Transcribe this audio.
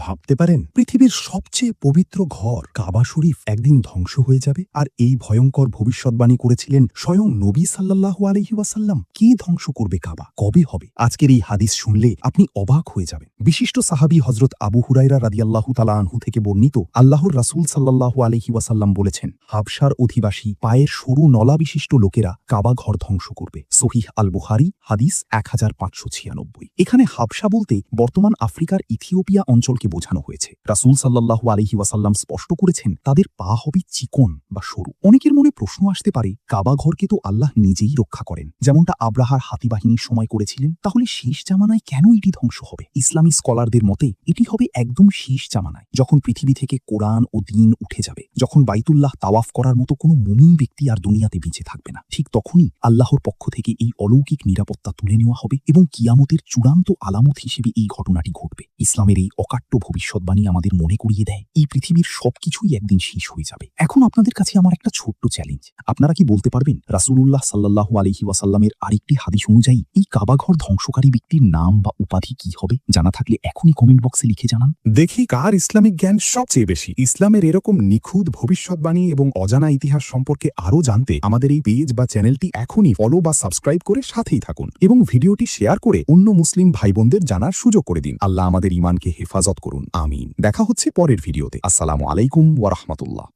ভাবতে পারেন পৃথিবীর সবচেয়ে পবিত্র ঘর কাবা শরীফ একদিন ধ্বংস হয়ে যাবে, আর এই ভয়ঙ্কর ভবিষ্যৎবাণী করেছিলেন স্বয়ং নবী সাল্লাল্লাহু আলাইহি ওয়াসাল্লাম। কে ধ্বংস করবে কাবা, কবে হবে? আজকের এই হাদিস শুনলে আপনি অবাক হয়ে যাবেন। বিশিষ্ট সাহাবী হযরত আবু হুরায়রা রাদিয়াল্লাহু তাআলা আনহু থেকে বর্ণিত, আল্লাহর রাসূল সাল্লাল্লাহু আলাইহি ওয়াসাল্লাম বলেছেন, হাবশার অধিবাসী পায়ের সরু নলা বিশিষ্ট লোকেরা কাবা ঘর ধ্বংস করবে। সহিহ আল বুখারী হাদিস 1596। এখানে হাবশা বলতে বর্তমান আফ্রিকার ইথিওপিয়া অঞ্চলকে বোঝানো হয়েছে। রাসূল সাল্লাল্লাহু আলাইহি ওয়াসাল্লাম স্পষ্ট করেছেন, তাদের পা হবে চিকন বা সরু। অনেকের মনে প্রশ্ন আসতে পারে, কাবা ঘরকে তো আল্লাহ নিজেই রক্ষা করেন, যেমনটা আব্রাহার হাতি বাহিনীর সময় করেছিলেন, তাহলে শেষ জামানায় কেন এটি ধ্বংস হবে? ইসলামী স্কলারদের মতে এটি হবে একদম শেষ জামানায়, যখন পৃথিবী থেকে কোরআন ও দ্বীন উঠে যাবে, যখন বাইতুল্লাহ তাওয়াফ করার মতো কোনো মুমিন ব্যক্তি আর দুনিয়াতে বেঁচে থাকবে না। ঠিক তখনই আল্লাহর পক্ষ থেকে এই অলৌকিক নিরাপত্তা তুলে নেওয়া হবে এবং কিয়ামতের চূড়ান্ত আলামত হিসেবে এই ঘটনাটি ঘটবে। ইসলামের এই অকাট্য ভবিষ্যৎবাণী আমাদের মনে করিয়ে দেয়, এই পৃথিবীর সবকিছুই একদিন শেষ হয়ে যাবে। এখন আপনাদের কাছে আমার একটা ছোট্ট চ্যালেঞ্জ, আপনারা কি বলতে পারবেন রাসূলুল্লাহ সাল্লাল্লাহু আলাইহি ওয়াসাল্লামের আরেকটি হাদিস অনুযায়ী এই কাবাঘর ধ্বংসকারী ব্যক্তির নাম বা উপাধি কি হবে? জানা থাকলে এখনই কমেন্ট বক্সে লিখে জানান। দেখি কার ইসলামিক জ্ঞান সবচেয়ে বেশি। ইসলামের এরকম নিখুঁত ভবিষ্যৎবাণী এবং অজানা ইতিহাস সম্পর্কে আরও জানতে আমাদের এই পেজ বা চ্যানেলটি এখনই ফলো বা সাবস্ক্রাইব করে সাথেই থাকুন এবং ভিডিওটি শেয়ার করে অন্য মুসলিম ভাই বোনদের জানার সুযোগ করে দিন। আল্লাহ আমাদের ঈমানকে হেফাজত করুন, আমিন। দেখা হচ্ছে পরের ভিডিওতে। আসসালামু আলাইকুম ওয়া রাহমাতুল্লাহ।